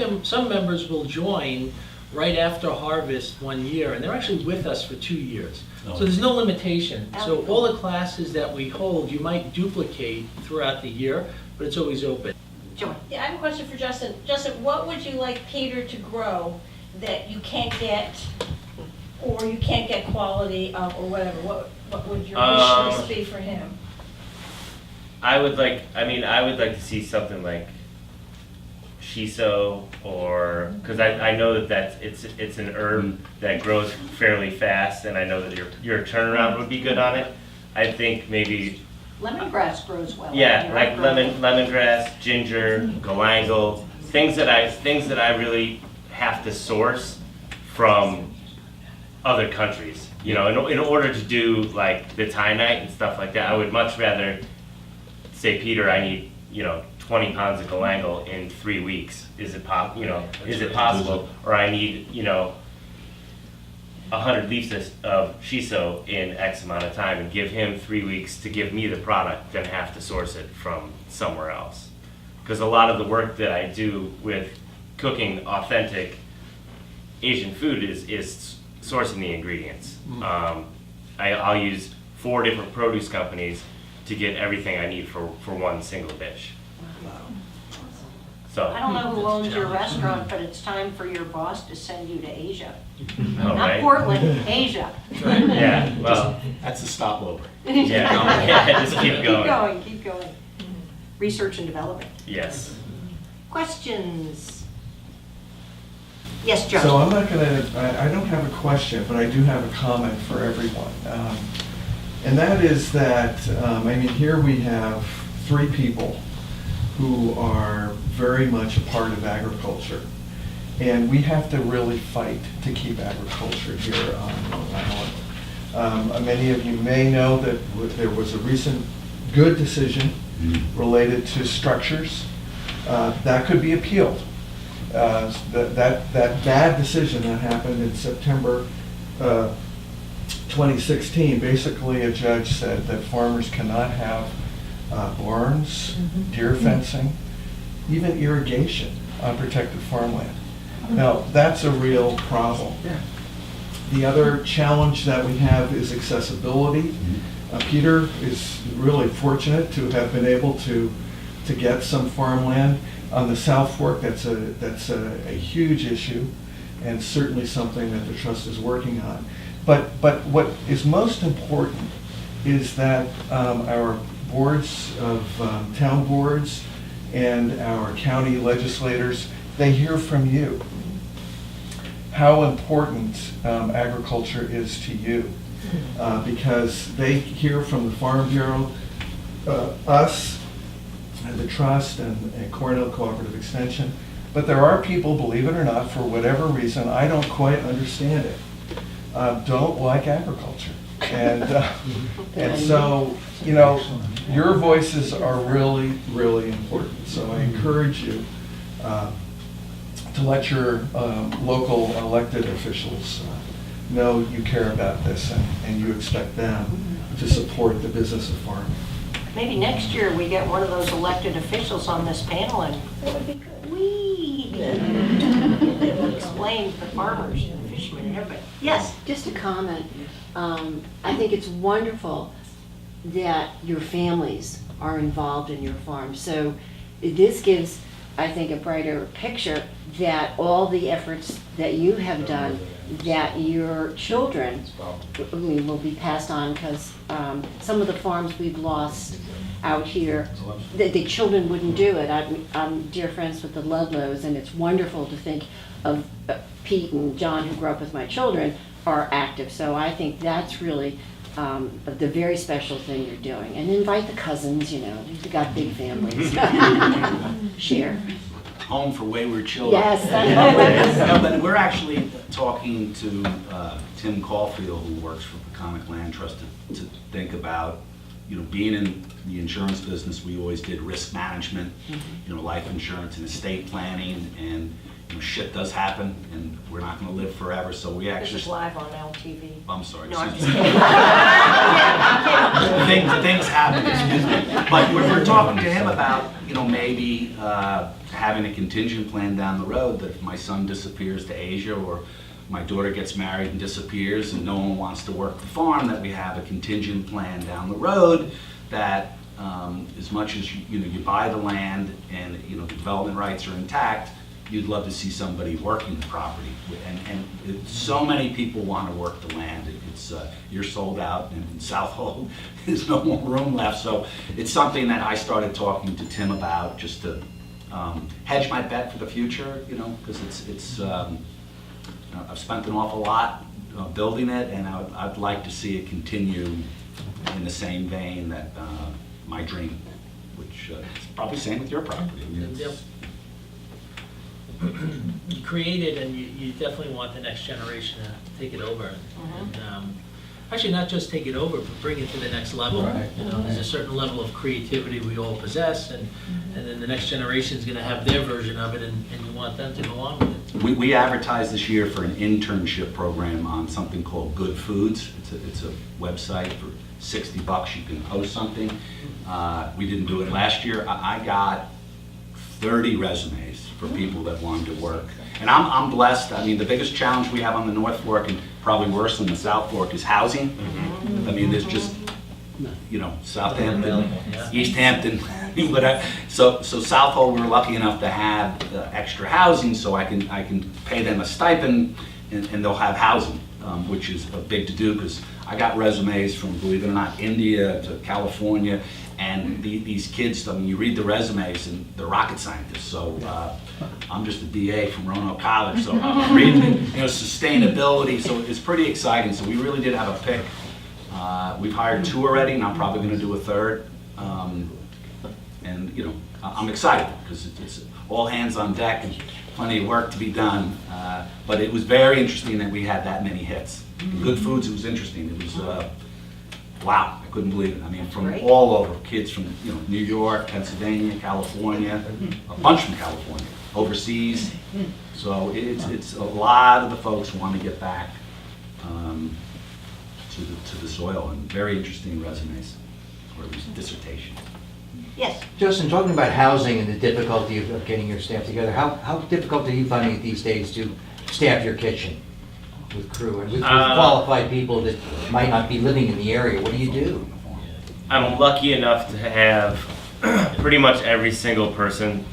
members will join right after harvest 1 year, and they're actually with us for 2 years. So there's no limitation. So all the classes that we hold, you might duplicate throughout the year, but it's always open. Joy. Yeah, I have a question for Justin. Justin, what would you like Peter to grow that you can't get, or you can't get quality of, or whatever? What would your wish list be for him? I would like to see something like shiso, or because I know that it's an herb that grows fairly fast, and I know that your turnaround would be good on it. I think maybe Lemongrass grows well. yeah, like lemongrass, ginger, galangal, things that I really have to source from other countries. In order to do like the Thai night and stuff like that, I would much rather say, Peter, I need 20 pounds of galangal in 3 weeks. Is it possible? Or I need 100 leaves of shiso in X amount of time, and give him 3 weeks to give me the product, then have to source it from somewhere else. Because a lot of the work that I do with cooking authentic Asian food is sourcing the ingredients. I'll use 4 different produce companies to get everything I need for one single dish. So, I don't know who owns your restaurant, but it's time for your boss to send you to Asia. all Not right. Portland, Asia. Yeah, well, That's a stopover. yeah, just keep going. Keep going. Research and development. Yes. Questions? Yes, Joe. So I'm not gonna, I don't have a question, but I do have a comment for everyone. And that is that, here we have 3 people who are very much a part of agriculture. And we have to really fight to keep agriculture here on Long Island. Many of you may know that there was a recent good decision related to structures. That could be appealed. That bad decision that happened in September 2016, basically a judge said that farmers cannot have barns, deer fencing, even irrigation on protected farmland. Now, that's a real problem. The other challenge that we have is accessibility. Peter is really fortunate to have been able to get some farmland on the South Fork. That's a huge issue, and certainly something that the trust is working on. But what is most important is that our boards of town boards and our county legislators, they hear from you how important agriculture is to you, because they hear from the Farm Bureau, us, and the trust, and Cornell Cooperative Extension. But there are people, believe it or not, for whatever reason, I don't quite understand it, don't like agriculture. And so, you know, your voices are really, really important. So I encourage you to let your local elected officials know you care about this and you expect them to support the business of farming. Maybe next year we get one of those elected officials on this panel and That would be good. they will explain to the farmers and the fishermen and everybody. Yes? Just a comment. I think it's wonderful that your families are involved in your farm. So this gives, I think, a brighter picture that all the efforts that you have done, that your children will be passed on, because some of the farms we've lost out here, the children wouldn't do it. I'm dear friends with the Ludlows, and it's wonderful to think of Pete and John, who grew up with my children, are active. So I think that's really the very special thing you're doing. And invite the cousins, you know, you've got big families. Share. Home for wayward children. Yes, that's No, but we're actually talking to Tim Caulfield, who works for Peconic Land Trust, to think about, you know, being in the insurance business, we always did risk management, you know, life insurance and estate planning, and you know, shit does happen, and we're not going to live forever, so we This actually. is live on LTV. I'm sorry. No, I'm excuse just me. kidding. Things happen, excuse me. But we're talking to him about, you know, maybe having a contingent plan down the road that if my son disappears to Asia or my daughter gets married and disappears and no one wants to work the farm, that we have a contingent plan down the road that as much as you buy the land and the development rights are intact, you'd love to see somebody working the property. And so many people want to work the land. It's you're sold out, and in South Hall there's no more room left. So it's something that I started talking to Tim about, just to hedge my bet for the future, because it's I've spent an awful lot building it, and I'd like to see it continue in the same vein that my dream, which is probably the same with your property. I mean, it's- Yep. You create it, and you definitely want the next generation to take it over. And, actually, not just take it over, but bring it to the next level. Right. There's a certain level of creativity we all possess, and then the next generation is going to have their version of it, and you want them to go along with it. We advertised this year for an internship program on something called Good Foods. It's a website for $60. You can post something. We didn't do it last year. I got 30 resumes for people that wanted to work. And I'm blessed. I mean, the biggest challenge we have on the North Fork, and probably worse than the South Fork, is housing. I mean, there's just, Southampton, East Hampton, whatever. So South Hall, we're lucky enough to have extra housing, so I can pay them a stipend, and they'll have housing, which is a big to do, because I got resumes from, believe it or not, India to California. And these kids, I mean, you read the resumes and they're rocket scientists. So I'm just a BA from Roanoke College, so I'm reading, sustainability. So it's pretty exciting. So we really did have a pick. We've hired 2 already, and I'm probably going to do a 3rd. And I'm excited because it's all hands on deck and plenty of work to be done. But it was very interesting that we had that many hits. Good Foods, it was interesting. It was. Wow, I couldn't believe it. I mean, from Great. all over, kids from New York, Pennsylvania, California, a bunch from California, overseas. So it's a lot of the folks want to get back to the soil, and very interesting resumes, or at least dissertation. Yes. Justin, talking about housing and the difficulty of getting your staff together, how difficult are you finding it these days to staff your kitchen with crew and with qualified people that might not be living in the area? What do you do? I'm lucky enough to have pretty much every single person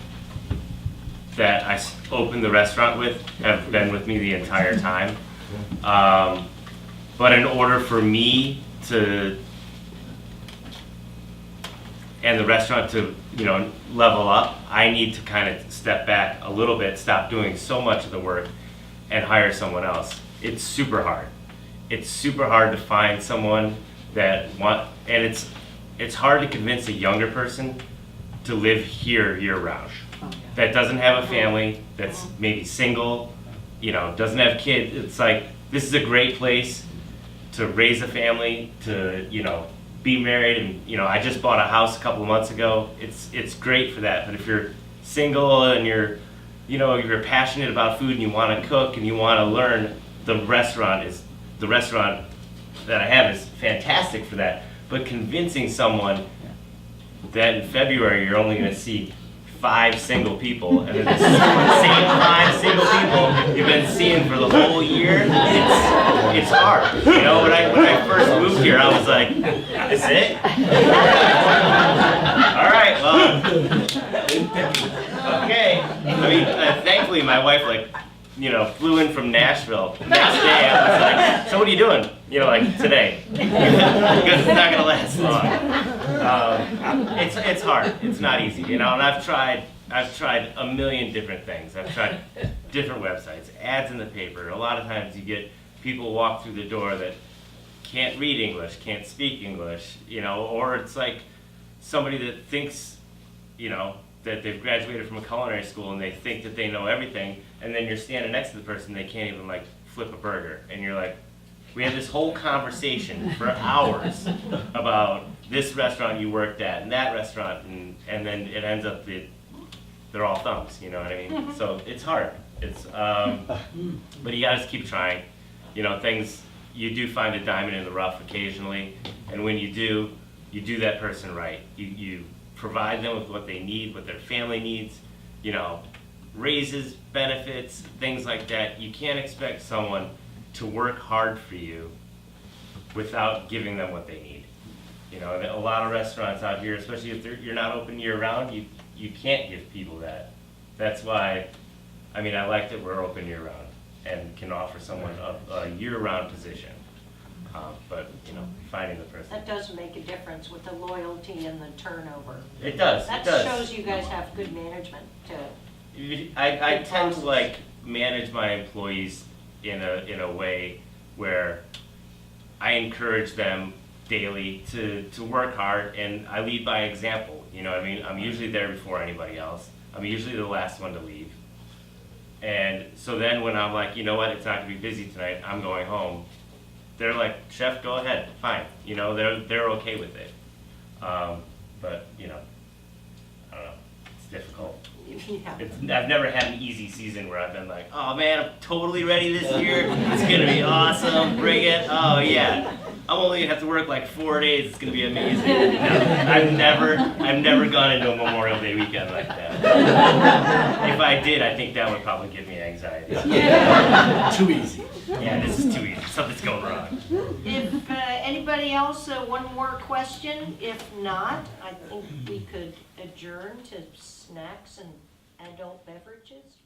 that I opened the restaurant with have been with me the entire time. But in order for me to, and the restaurant to, level up, I need to kind of step back a little bit, stop doing so much of the work, and hire someone else. It's super hard. It's super hard to find someone and it's hard to convince a younger person to live here year round. That doesn't have a family, that's maybe single, doesn't have kids. It's like, this is a great place to raise a family, to, you know, be married, and, you know, I just bought a house a couple of months ago. It's great for that. But if you're single and you're, you know, you're passionate about food and you want to cook and you want to learn, the restaurant that I have is fantastic for that. But convincing someone that in February you're only going to see 5 single people, and then the same 5 single people you've been seeing for the whole year, it's hard. You know, when I first moved here, I was like, "This it? All right, well, okay." I mean, thankfully, my wife, like, you know, flew in from Nashville. The next day, I was like, "So what are you doing?" You know, like, today, because it's not gonna last long. It's hard. It's not easy, you know. And I've tried a million different things. I've tried different websites, ads in the paper. A lot of times you get people walk through the door that can't read English, can't speak English, you know, or it's like somebody that thinks, you know, that they've graduated from a culinary school and they think that they know everything, and then you're standing next to the person, they can't even like flip a burger, and you're like, we had this whole conversation for hours about this restaurant you worked at and that restaurant, and then it ends up that they're all thumbs, you know what I mean? So it's hard. It's but you gotta just keep trying. You know, things, you do find a diamond in the rough occasionally, and when you do that person right. You provide them with what they need, what their family needs, you know, raises, benefits, things like that. You can't expect someone to work hard for you without giving them what they need. You know, a lot of restaurants out here, especially if you're not open year round, you can't give people that. That's why, I mean, I like that we're open year round and can offer someone a year round position. But, you know, finding the person. That does make a difference with the loyalty and the turnover. It does, That it does. shows you guys have good management too. I tend to like manage my employees in a way where I encourage them daily to work hard, and I lead by example. You know what I mean? I'm usually there before anybody else. I'm usually the last one to leave. And so then when I'm like, you know what, it's not gonna be busy tonight, I'm going home, they're like, "Chef, go ahead, fine." You know, they're okay with it. But, you know, I don't know, it's difficult. Yeah. I've never had an easy season where I've been like, "Oh man, I'm totally ready this year. It's gonna be awesome. Bring it. Oh yeah. I'm only gonna have to work like 4 days. It's gonna be amazing." No, I've never gone into a Memorial Day weekend like that. If I did, I think that would probably give me anxiety. Too easy. Yeah, this is too easy. Something's going wrong. If anybody else, one more question? If not, I think we could adjourn to snacks and adult beverages.